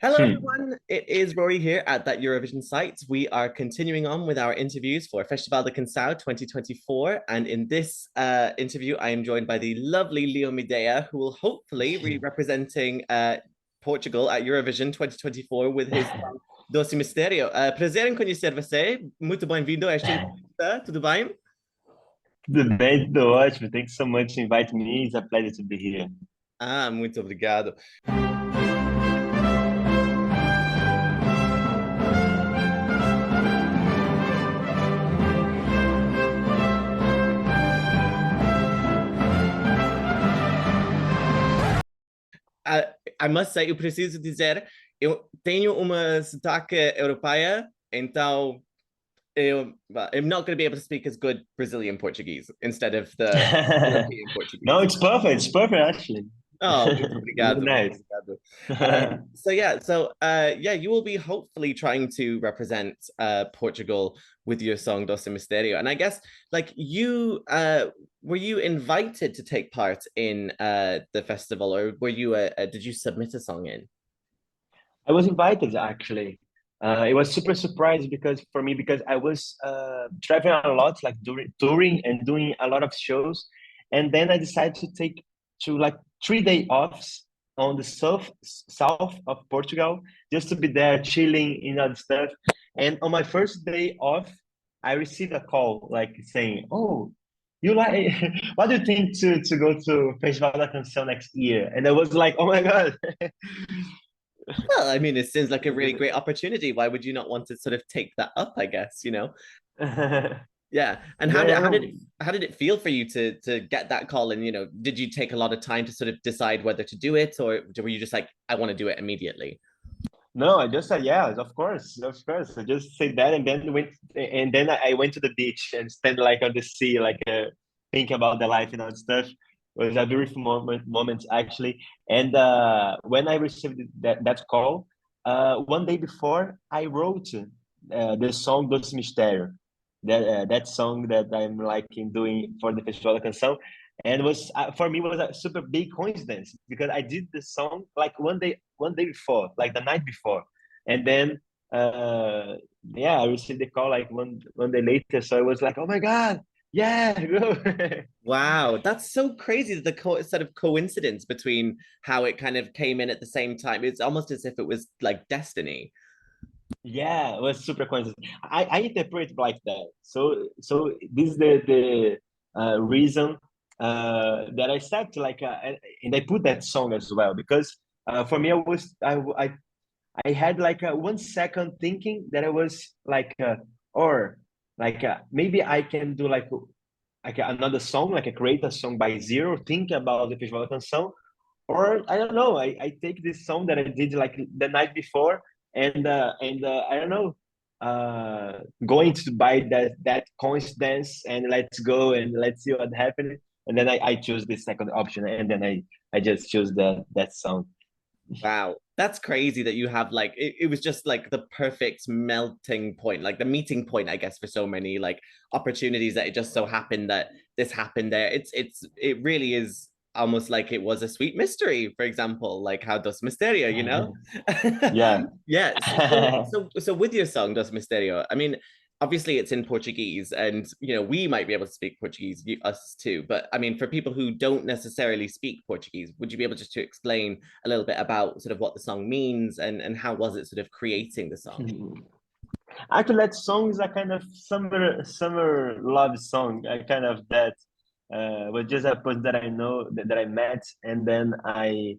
Hello, Hmm. everyone. It is Rory here at that Eurovision site. We are continuing on with our interviews for Festival da Canção 2024. And in this interview, I am joined by the lovely Leo Middea, who will hopefully be representing Portugal at Eurovision 2024 with his song Doce Mistério. Prazer em conhecer você. Muito bem-vindo a esta entrevista. Tudo bem? Tudo bem, tudo ótimo. Thanks so much to invite me. It's a pleasure to be here. Ah, muito obrigado. I must say, eu preciso dizer, eu tenho uma sotaque europeia, então I'm not going to be able to speak as good Brazilian Portuguese instead of the European No, Portuguese. it's perfect. It's perfect, actually. Oh, muito Really obrigado, muito nice. obrigado. Yeah, you will be hopefully trying to represent Portugal with your song Doce Mistério. And I guess like were you invited to take part in the festival, or were you did you submit a song in? I was invited, actually. It was super surprised because for me, because I was traveling a lot, like during touring and doing a lot of shows. And then I decided to take to like 3 day offs on the south of Portugal, just to be there chilling, and stuff. And on my first day off, I received a call like saying, "Oh, you like what do you think to go to Festival da Canção next year?" And I was like, "Oh my God." Well, I mean, it seems like a really great opportunity. Why would you not want to sort of take that up, I guess, you know? Yeah. And Yeah, yeah, how did it feel for you to get that call? And did you take a lot of time to sort of decide whether to do it, or were you just like, I want to do it immediately? no, I just said yes, of course, of course. I just said that, and then I went to the beach and stand like on the sea, like think about the life and stuff. It was a beautiful moment actually. And when I received that call, 1 day before, I wrote the song Doce Mistério, that song that I'm like in doing for the Festival da Canção. And it was for me, it was a super big coincidence because I did the song like 1 day before, like the night before, and then yeah, I received the call like one day later. So I was like, oh my God, yeah, go. Wow, that's so crazy, the sort of coincidence between how it kind of came in at the same time. It's almost as if it was like destiny. Yeah, it was super coincidence. I interpret like that. So this is the reason that I said to like and I put that song as well because for me I had like a 1 second thinking that I was like or like maybe I can do like another song, like create a song by zero, think about the Festival da Canção, or I don't know. I take this song that I did like the night before, and I don't know, going to buy that coincidence and let's go and let's see what happened. And then I choose the second option, and then I just choose that song. Wow, that's crazy that you have like it was just like the perfect melting point, like the meeting point, I guess, for so many like opportunities that it just so happened that this happened there. It really is almost like it was a sweet mystery, for example, like how Dos Misterio, you know? Yeah. Yes. So with your song Dos Misterio, I mean, obviously it's in Portuguese, and we might be able to speak Portuguese, us too, but I mean, for people who don't necessarily speak Portuguese, would you be able just to explain a little bit about sort of what the song means, and how was it sort of creating the song? Actually, that song is a kind of summer love song. I kind of that was just a person that I know that I met, and then I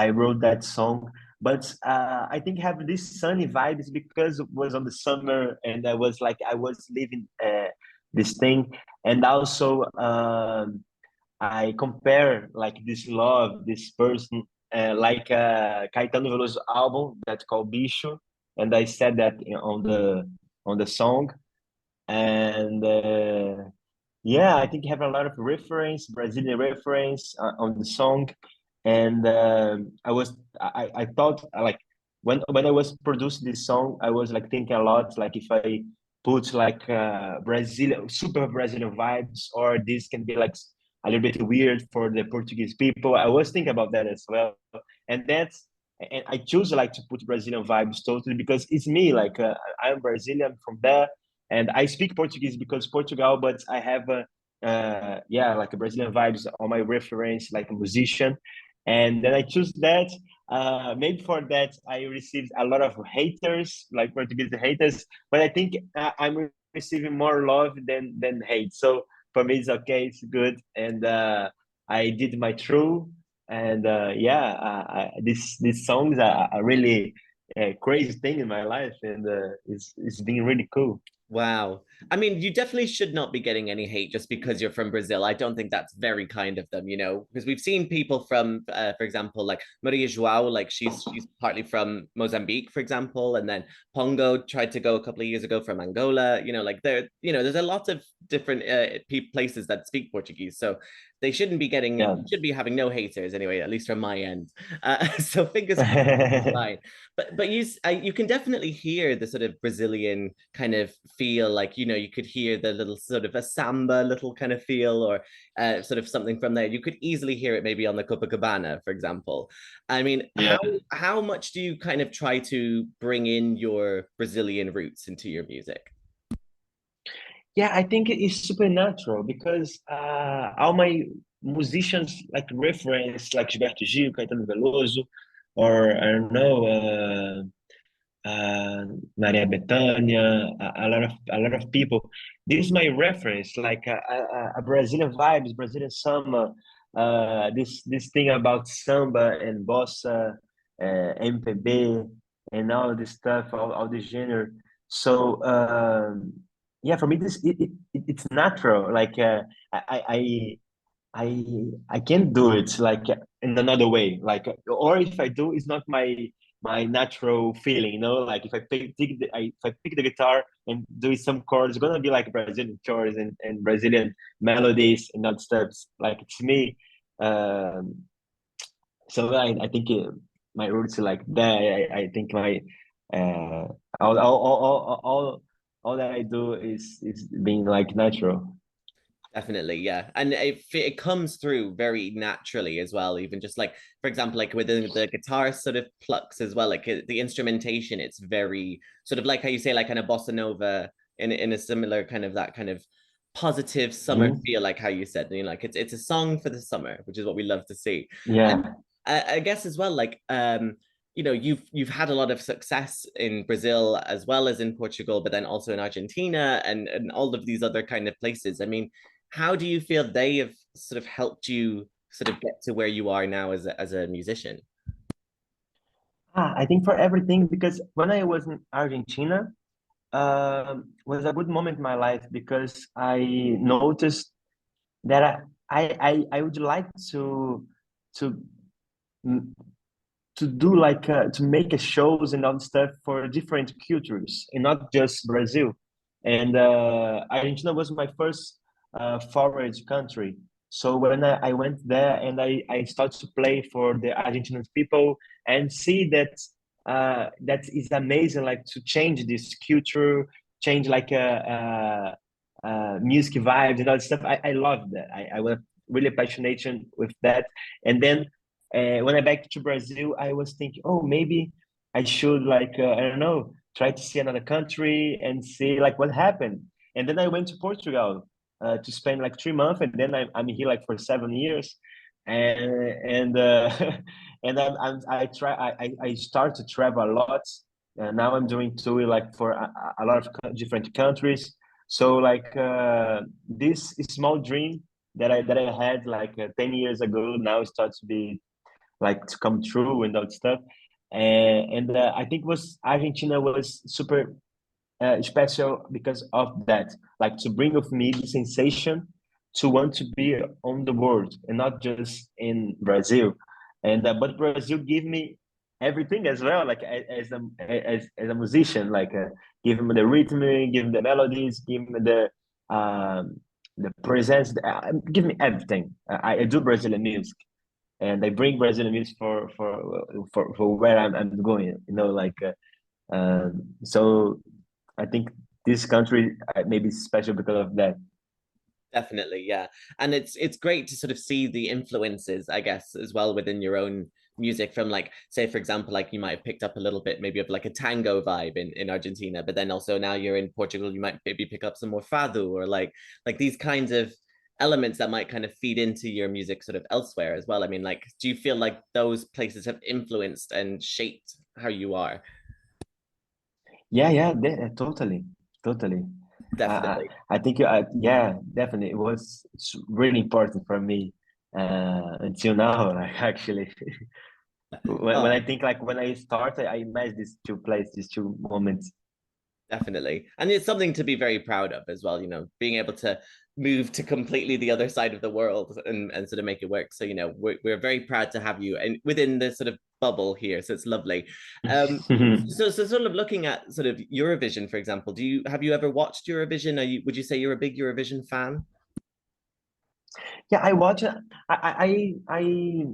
wrote that song. But I think have this sunny vibes because it was on the summer, and I was living this thing, and also I compare like this love, this person, like Caetano Veloso album that's called Bicho, and I said that on the song, and yeah, I think you have a lot of reference, Brazilian reference on the song, and I thought like when I was producing this song, I was like thinking a lot like if I put like Brazilian super Brazilian vibes or this can be like a little bit weird for the Portuguese people. I was thinking about that as well, and that's and I choose like to put Brazilian vibes totally because it's me. Like I'm Brazilian from there, and I speak Portuguese because Portugal, but I have a yeah, like a Brazilian vibes on my reference, like a musician, and then I choose that. Maybe for that I received a lot of haters, like Portuguese haters, but I think I'm receiving more love than hate. So for me, it's okay, it's good, and I did my true, and yeah, these songs are really a crazy thing in my life, and it's been really cool. Wow. I mean, you definitely should not be getting any hate just because you're from Brazil. I don't think that's very kind of them, you know, because we've seen people from, for example, like Maria Joao, like she's partly from Mozambique, for example, and then Pongo tried to go a couple of years ago from Angola. You know, like there, you know, there's a lot of different places that speak Portuguese, so they shouldn't be getting, Yeah. you should be having no haters anyway, at least from my end. So fingers crossed, fine. But you can definitely hear the sort of Brazilian kind of feel, like, you know, you could hear the little sort of a samba little kind of feel, or sort of something from there. You could easily hear it maybe on the Copacabana, for example. I mean, Yeah. how much do you kind of try to bring in your Brazilian roots into your music? Yeah, I think it's supernatural because all my musicians like reference like Gilberto Gil, Caetano Veloso, or I don't know, Maria Bethânia, a lot of people. This is my reference, like a Brazilian vibes, Brazilian samba. This thing about samba and bossa, MPB, and all this stuff, all the genre. So yeah, for me, it's natural. Like I I can't do it like in another way. Like or if I do, it's not my natural feeling. You know, like if if I pick the guitar and do some chords, it's gonna be like Brazilian chords and Brazilian melodies and that stuff. Like it's me. Um, so I think my roots are like that. I think my uh all that I do is being like natural. Definitely, yeah. And it comes through very naturally as well, even just like, for example, like within the guitar sort of plucks as well, like the instrumentation, it's very sort of like how you say, like kind of bossa nova in a similar kind of that kind of positive summer Mhm. feel, like how you said, you know, like it's a song for the summer, which is what we love to see. And Yeah. I guess as well, like you know, you've had a lot of success in Brazil as well as in Portugal, but then also in Argentina and all of these other kind of places. I mean, how do you feel they have sort of helped you sort of get to where you are now as a musician? I think for everything because when I was in Argentina, was a good moment in my life because I noticed that I would like to mm, to do like to make a shows and all the stuff for different cultures and not just Brazil. And Argentina was my first forward country. So when I went there and I started to play for the Argentinian people and see that that is amazing, like to change this culture, change like music vibes and all that stuff. I love that. I was really passionate with that. And then when I back to Brazil, I was thinking, oh, maybe I should like I don't know, try to see another country and see like what happened. And then I went to Portugal to spend like 3 months, and then I'm here like for 7 years, and and I try I start to travel a lot. Now I'm doing tour like for a lot of different countries. So like this small dream that I had like 10 years ago now starts to be like to come true and that stuff. And I think was Argentina was super special because of that, like to bring with me the sensation to want to be on the world and not just in Brazil. And but Brazil give me everything as well, like as a musician, like give me the rhythm, give me the melodies, give me the presence, give me everything. I do Brazilian music and I bring Brazilian music for where I'm going. You know, like so. I think this country maybe is special because of that. Definitely, yeah. And it's great to sort of see the influences, I guess, as well within your own music from like, say for example, like you might have picked up a little bit maybe of like a tango vibe in Argentina, but then also now you're in Portugal, you might maybe pick up some more fado or like these kinds of elements that might kind of feed into your music sort of elsewhere as well. I mean, like, do you feel like those places have influenced and shaped how you are? Yeah, yeah, totally, totally. Definitely. I think, yeah, definitely. It's really important for me until now, like, actually. When I Oh, think, like, when I started, I imagine these two places, these two moments. definitely. And it's something to be very proud of as well, you know, being able to move to completely the other side of the world and sort of make it work. So, you know, we're very proud to have you and within this sort of bubble here. So it's lovely. So sort of looking at sort of Eurovision, for example, have you ever watched Eurovision? Would you say you're a big Eurovision fan? Yeah, I watch it. I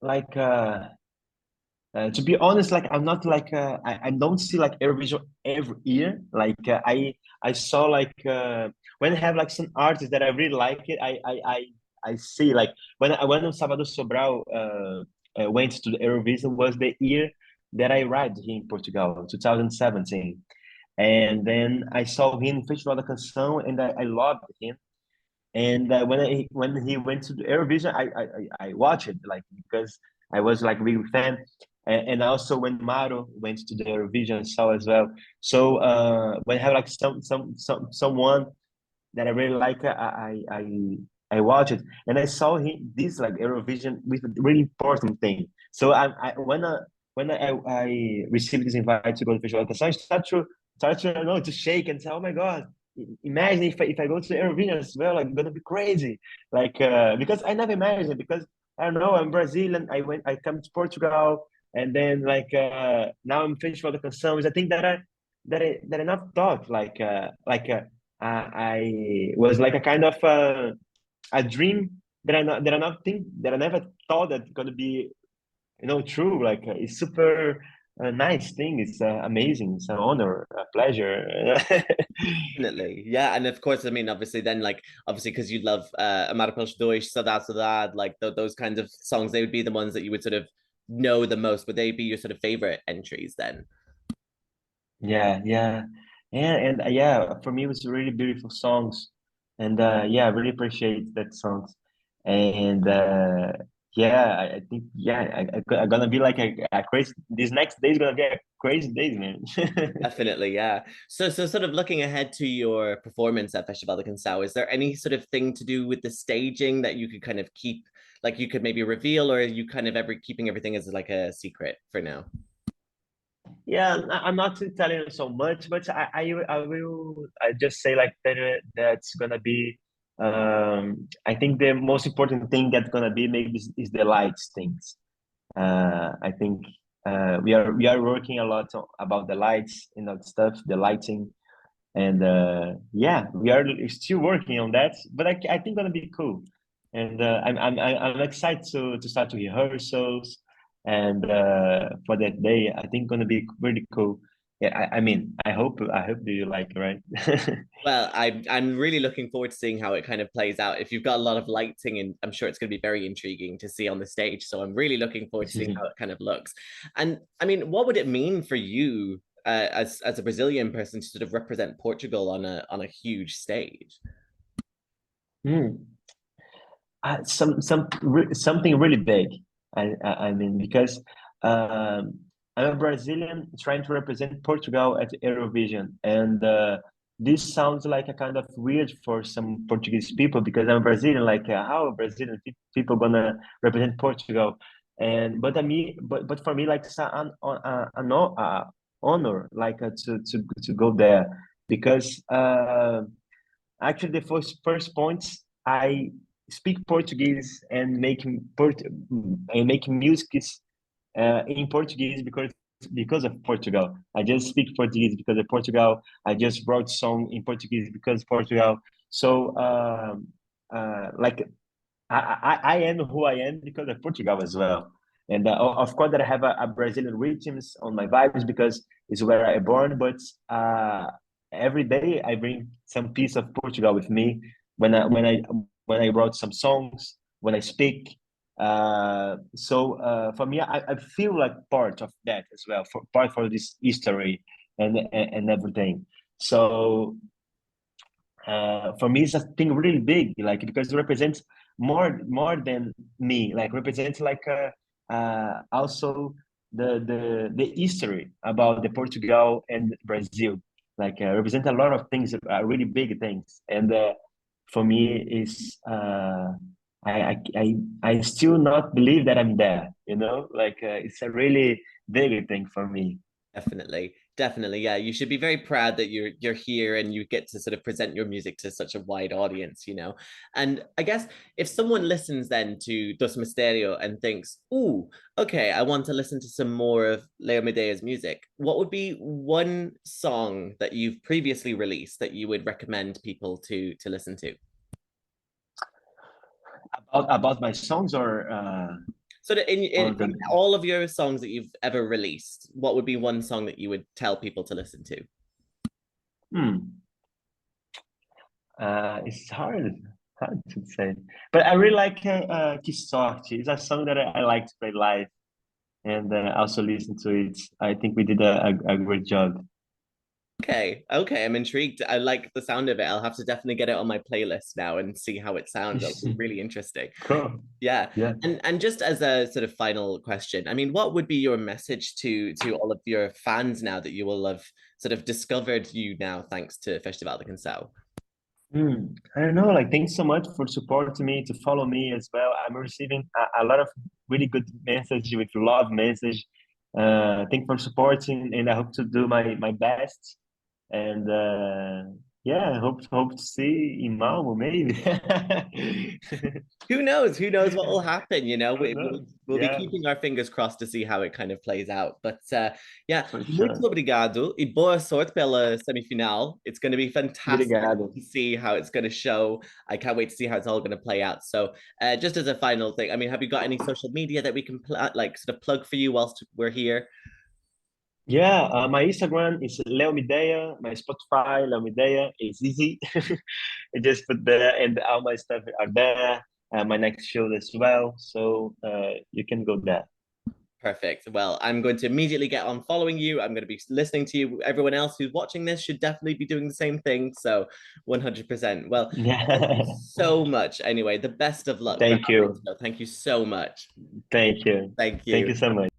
like to be honest, like I'm not like I don't see like Eurovision every year. Like I saw like when I have like some artists that I really like it. I see like when Salvador Sobral went to the Eurovision was the year that I arrived here in Portugal, 2017, and then I saw him in Festival da Canção, and I loved him. And when he went to the Eurovision, I watched it like because I was like really fan. And also when Maro went to the Eurovision, I saw as well. So when I have like someone that I really like, I watch it, and I saw him this like Eurovision with a really important thing. So I received this invite to go to Festival da Canção, I start to you know to shake and say, oh my god, imagine if I go to Eurovision as well, like gonna be crazy, like because I never imagined because I don't know, I'm Brazilian, I come to Portugal, and then like now I'm Festival da Canção. Is a thing that I not thought I was like a kind of a dream that I never thought that gonna be true. Like it's super nice thing. It's amazing. It's an honor, a pleasure. Definitely. Yeah. And of course, I mean, obviously, then, like, obviously, because you love Amar Pelos Dois, Saudade Saudade, like those kinds of songs, they would be the ones that you would sort of know the most. Would they be your sort of favorite entries then? Yeah, yeah, and yeah. For me, it was really beautiful songs, and yeah, I really appreciate that songs, and yeah, I think yeah, I'm gonna be like a crazy. This next day is gonna be a crazy day, man. Definitely, yeah. So sort of looking ahead to your performance at Festival da Canção, is there any sort of thing to do with the staging that you could kind of keep, like you could maybe reveal, or are you kind of ever keeping everything as like a secret for now? Yeah, I'm not telling you so much, but I just say like that that's gonna be I think the most important thing that's gonna be maybe is the lights things. I think we are working a lot about the lights and that stuff, the lighting, and yeah, we are still working on that, but I think gonna be cool, and I'm excited to start to rehearsals, and for that day I think gonna be really cool. Yeah, I mean I hope that you like it, right? Well, I'm really looking forward to seeing how it kind of plays out. If you've got a lot of lighting, and I'm sure it's going to be very intriguing to see on the stage. So I'm really looking forward to seeing how it kind of looks. And I mean, what would it mean for you as a Brazilian person to sort of represent Portugal on a huge stage? Hmm. Something really big. I mean because I'm a Brazilian trying to represent Portugal at Eurovision, and this sounds like a kind of weird for some Portuguese people because I'm Brazilian. Like how Brazilian people gonna represent Portugal? And but for me, like it's an honor, like to go there because actually the first points I speak Portuguese and making music in Portuguese because of Portugal. I just speak Portuguese because of Portugal. I just wrote song in Portuguese because Portugal. So like I am who I am because of Portugal as well. And of course that I have a Brazilian rhythms on my vibes because it's where I born. But every day I bring some piece of Portugal with me when I wrote some songs, when I speak. For me, I feel like part of that as well, for part for this history and everything. So for me, it's a thing really big, like because it represents more than me, like represents like also the history about the Portugal and Brazil, like represent a lot of things, really big things, and for me is I still not believe that I'm there, you know, like it's a really big thing for me. Definitely, definitely. Yeah, you should be very proud that you're here and you get to sort of present your music to such a wide audience, you know. And I guess if someone listens then to Doce Mistério and thinks, "Ooh, okay, I want to listen to some more of Leo Midea's music," what would be one song that you've previously released that you would recommend people to listen to? About my songs So that or in the all of your songs that you've ever released, what would be one song that you would tell people to listen to? hmm. It's hard to say, but I really like Que Sorte. It's a song that I like to play live and also listen to it. I think we did a great job. Okay, okay, I'm intrigued. I like the sound of it. I'll have to definitely get it on my playlist now and see how it sounds. That'll be really interesting. Cool. Yeah. Yeah. And just as a sort of final question, I mean, what would be your message to all of your fans now that you will have sort of discovered you now thanks to Festival da Canção? I don't know. Like, thanks so much for supporting me, to follow me as well. I'm receiving a lot of really good message with love message. Thank for supporting, and I hope to do my best. And yeah, hope to see in Malmö maybe. Who knows? Who knows what will happen? You know, Who knows? we'll be Yeah, keeping our fingers crossed to see how it kind of plays out. But yeah, for muito sure. obrigado e boa sorte pela semifinal. It's going to be fantastic Obrigado. to see how it's going to show. I can't wait to see how it's all going to play out. So, just as a final thing, I mean, have you got any social media that we can like sort of plug for you whilst we're here? Yeah, my Instagram is Leo Middea. My Spotify, Leo Middea. It's easy. I just put there, and all my stuff are there. My next show as well, so you can go there. Perfect. Well, I'm going to immediately get on following you. I'm going to be listening to you. Everyone else who's watching this should definitely be doing the same thing. So 100%. Well, thank you Yeah. so much. Anyway, the best of luck for Thank Outreach. you. Thank you so much. Thank you. Thank Thank you. you so much.